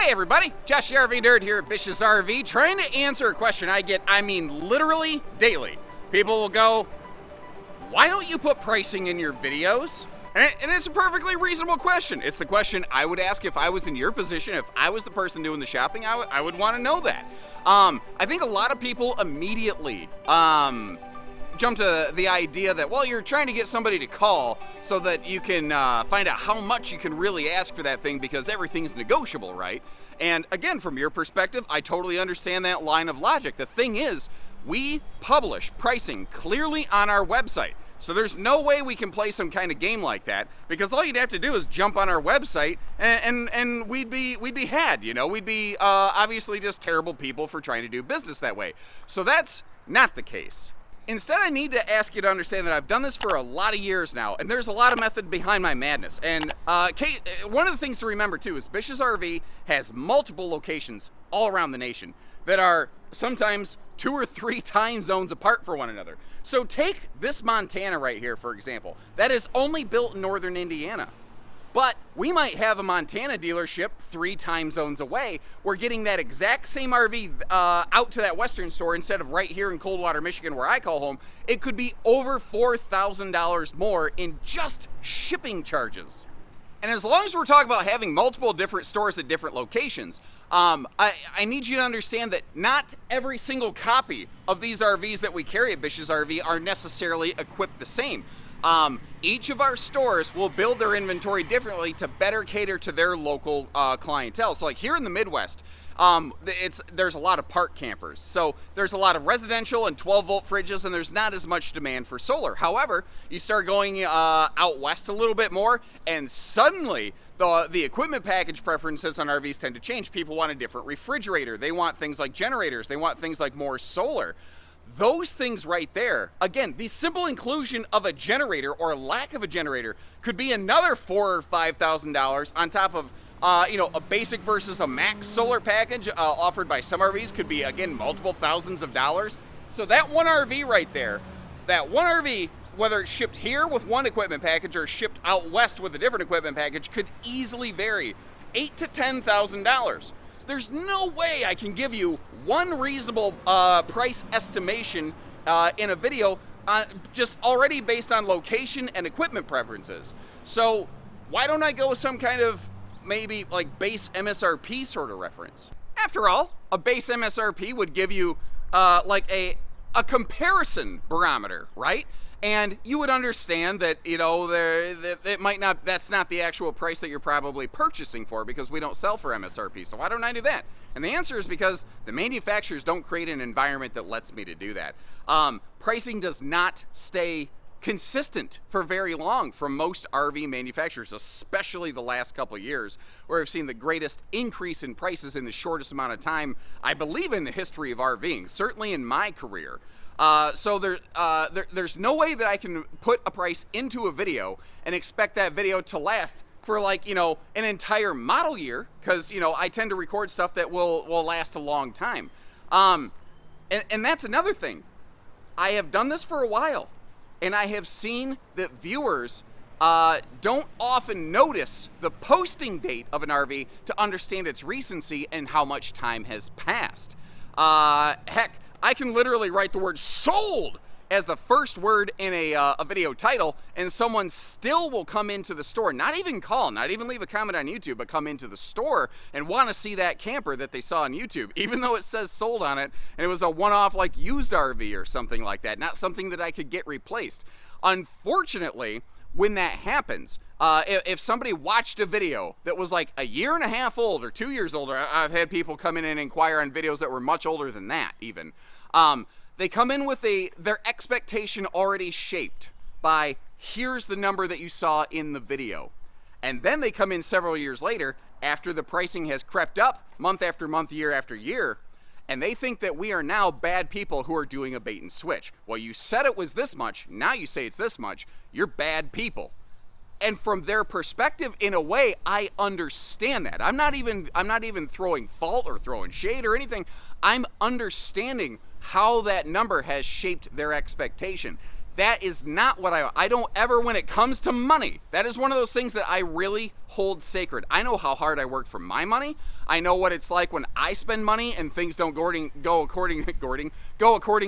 Hey everybody, Josh the RV Nerd here at Bish's RV, trying to answer a question I get, literally daily. People will go, why don't you put pricing in your videos? And it's a perfectly reasonable question. It's the question I would ask if I was in your position, if I was the person doing the shopping, I would want to know that. I think a lot of people immediately jump to the idea that, well, you're trying to get somebody to call so that you can find out how much you can really ask for that thing because everything's negotiable, right? And again, from your perspective, I totally understand that line of logic. The thing is, we publish pricing clearly on our website. So there's no way we can play some kind of game like that because all you'd have to do is jump on our website and we'd be had, you know, we'd be obviously just terrible people for trying to do business that way. So that's not the case. Instead, I need to ask you to understand that I've done this for a lot of years now, and there's a lot of method behind my madness. And one of the things to remember, too, is Bish's RV has multiple locations all around the nation that are sometimes 2 or 3 time zones apart for one another. So take this Montana right here, for example. That is only built in northern Indiana. But we might have a Montana dealership 3 time zones away. We're getting that exact same RV out to that western store instead of right here in Coldwater, Michigan, where I call home. It could be over $4,000 more in just shipping charges. And as long as we're talking about having multiple different stores at different locations, I need you to understand that not every single copy of these RVs that we carry at Bish's RV are necessarily equipped the same. Each of our stores will build their inventory differently to better cater to their local clientele. So like here in the Midwest, there's a lot of park campers. So there's a lot of residential and 12-volt fridges, and there's not as much demand for solar. However, you start going out west a little bit more, and suddenly the equipment package preferences on RVs tend to change. People want a different refrigerator. They want things like generators. They want things like more solar. Those things right there, again, the simple inclusion of a generator or lack of a generator could be another $4,000 or $5,000 on top of a basic versus a max solar package offered by some RVs could be, again, multiple thousands of dollars. So that one RV right there, whether it's shipped here with one equipment package or shipped out west with a different equipment package, could easily vary $8,000 to $10,000. There's no way I can give you one reasonable price estimation in a video just already based on location and equipment preferences. So why don't I go with some kind of maybe like base MSRP sort of reference? After all, a base MSRP would give you like a comparison barometer, right? And you would understand that, that's not the actual price that you're probably purchasing for because we don't sell for MSRP. So why don't I do that? And the answer is because the manufacturers don't create an environment that lets me to do that. Pricing does not stay consistent for very long from most RV manufacturers, especially the last couple of years, where I've seen the greatest increase in prices in the shortest amount of time, I believe, in the history of RVing, certainly in my career. So there's no way that I can put a price into a video and expect that video to last for an entire model year, because I tend to record stuff that will last a long time. And that's another thing. I have done this for a while, and I have seen that viewers don't often notice the posting date of an RV to understand its recency and how much time has passed. Heck, I can literally write the word sold as the first word in a video title, and someone still will come into the store, not even call, not even leave a comment on YouTube, but come into the store and want to see that camper that they saw on YouTube, even though it says sold on it, and it was a one-off like used RV or something like that, not something that I could get replaced. Unfortunately, when that happens, if somebody watched a video that was like a year and a half old or 2 years older, I've had people come in and inquire on videos that were much older than that even. They come in with their expectation already shaped by, here's the number that you saw in the video. And then they come in several years later, after the pricing has crept up month after month, year after year, and they think that we are now bad people who are doing a bait and switch. Well, you said it was this much, now you say it's this much, you're bad people. And from their perspective, in a way, I understand that. I'm not even throwing fault or throwing shade or anything. I'm understanding how that number has shaped their expectation. That is not what I don't ever, when it comes to money, that is one of those things that I really hold sacred. I know how hard I work for my money. I know what it's like when I spend money and things don't go according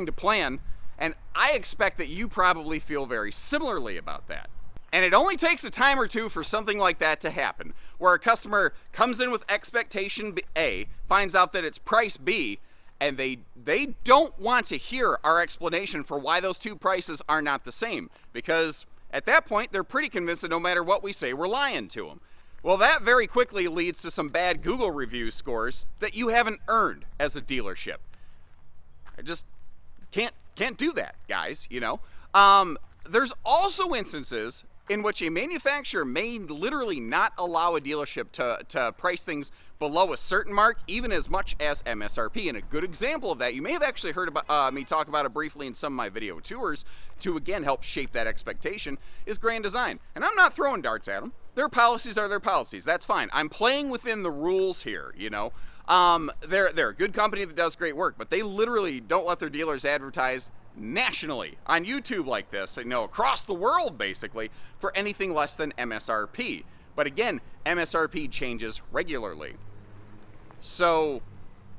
to plan. And I expect that you probably feel very similarly about that. And it only takes a time or two for something like that to happen, where a customer comes in with expectation A, finds out that it's price B, and they don't want to hear our explanation for why those two prices are not the same, because at that point they're pretty convinced that no matter what we say, we're lying to them. Well, that very quickly leads to some bad Google review scores that you haven't earned as a dealership. I just can't do that, guys, you know. There's also instances in which a manufacturer may literally not allow a dealership to price things below a certain mark, even as much as MSRP. And a good example of that, you may have actually heard about me talk about it briefly in some of my video tours to, again, help shape that expectation, is Grand Design. And I'm not throwing darts at them. Their policies are their policies. That's fine. I'm playing within the rules here, you know. They're a good company that does great work, but they literally don't let their dealers advertise nationally on YouTube like this, you know, across the world basically, for anything less than MSRP. But again, MSRP changes regularly. So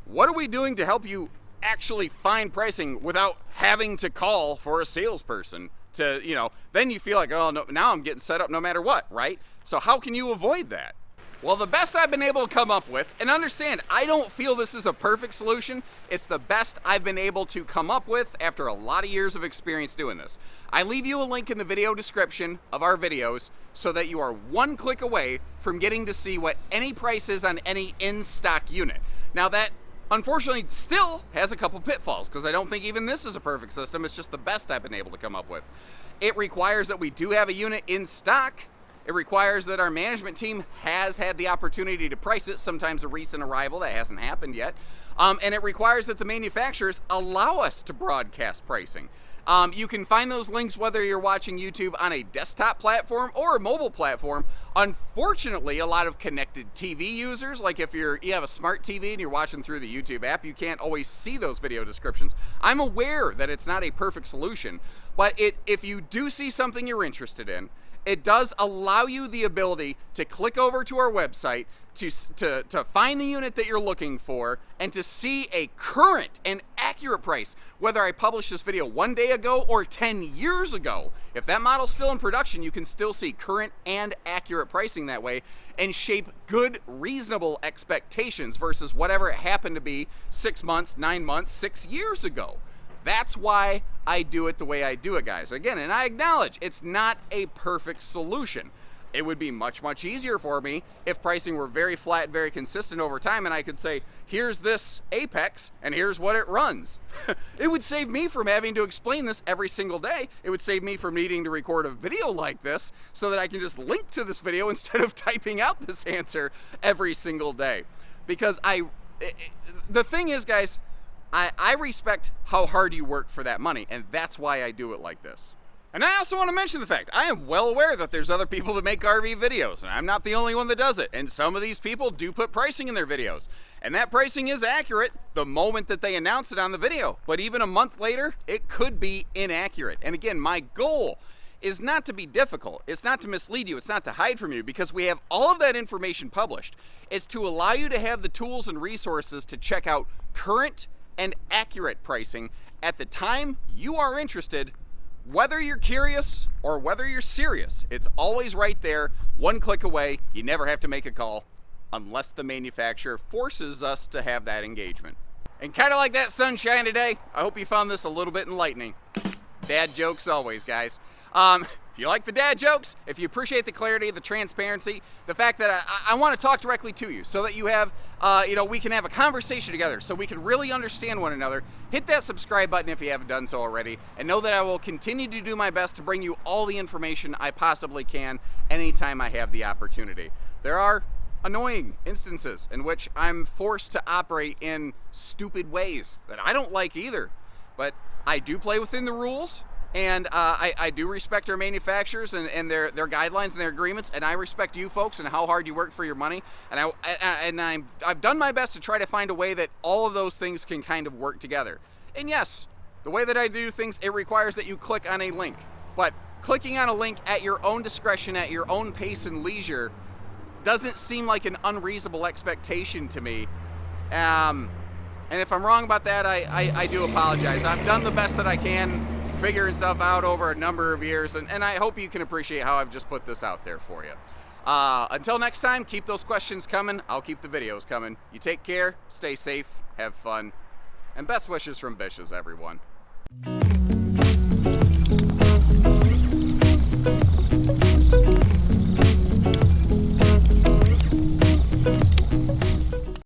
what are we doing to help you actually find pricing without having to call for a salesperson to, you know, then you feel like, oh, no, now I'm getting set up no matter what, right? So how can you avoid that? Well, the best I've been able to come up with, and understand, I don't feel this is a perfect solution. It's the best I've been able to come up with after a lot of years of experience doing this. I leave you a link in the video description of our videos so that you are one click away from getting to see what any price is on any in-stock unit. Now that, unfortunately, still has a couple pitfalls, because I don't think even this is a perfect system. It's just the best I've been able to come up with. It requires that we do have a unit in stock. It requires that our management team has had the opportunity to price it, sometimes a recent arrival, that hasn't happened yet. And it requires that the manufacturers allow us to broadcast pricing. You can find those links whether you're watching YouTube on a desktop platform or a mobile platform. Unfortunately, a lot of connected TV users, like if you have a smart TV and you're watching through the YouTube app, you can't always see those video descriptions. I'm aware that it's not a perfect solution, but if you do see something you're interested in, it does allow you the ability to click over to our website to find the unit that you're looking for and to see a current and accurate price, whether I published this video 1 day ago or 10 years ago. If that model's still in production, you can still see current and accurate pricing that way and shape good, reasonable expectations versus whatever it happened to be 6 months, 9 months, 6 years ago. That's why I do it the way I do it, guys. Again, and I acknowledge it's not a perfect solution. It would be much, much easier for me if pricing were very flat, very consistent over time, and I could say, here's this Apex, and here's what it runs. It would save me from having to explain this every single day. It would save me from needing to record a video like this so that I can just link to this video instead of typing out this answer every single day. Because the thing is, guys, I respect how hard you work for that money, and that's why I do it like this. And I also want to mention the fact, I am well aware that there's other people that make RV videos, and I'm not the only one that does it. And some of these people do put pricing in their videos. And that pricing is accurate the moment that they announce it on the video. But even a month later, it could be inaccurate. And again, my goal is not to be difficult. It's not to mislead you. It's not to hide from you, because we have all of that information published. It's to allow you to have the tools and resources to check out current and accurate pricing at the time you are interested, whether you're curious or whether you're serious. It's always right there, one click away. You never have to make a call unless the manufacturer forces us to have that engagement. And kind of like that sunshine today, I hope you found this a little bit enlightening. Dad jokes always, guys. If you like the dad jokes, if you appreciate the clarity, the transparency, the fact that I want to talk directly to you so that you have, we can have a conversation together so we can really understand one another, hit that subscribe button if you haven't done so already, and know that I will continue to do my best to bring you all the information I possibly can anytime I have the opportunity. There are annoying instances in which I'm forced to operate in stupid ways that I don't like either, but I do play within the rules. And I do respect our manufacturers and their guidelines and their agreements, and I respect you folks and how hard you work for your money. And I've done my best to try to find a way that all of those things can kind of work together. And yes, The way that I do things, it requires that you click on a link. But clicking on a link at your own discretion, at your own pace and leisure, doesn't seem like an unreasonable expectation to me. And if I'm wrong about that, I do apologize. I've done the best that I can figuring stuff out over a number of years, and I hope you can appreciate how I've just put this out there for you. Until next time, keep those questions coming. I'll keep the videos coming. You take care, stay safe, have fun, and best wishes from Bishes, everyone.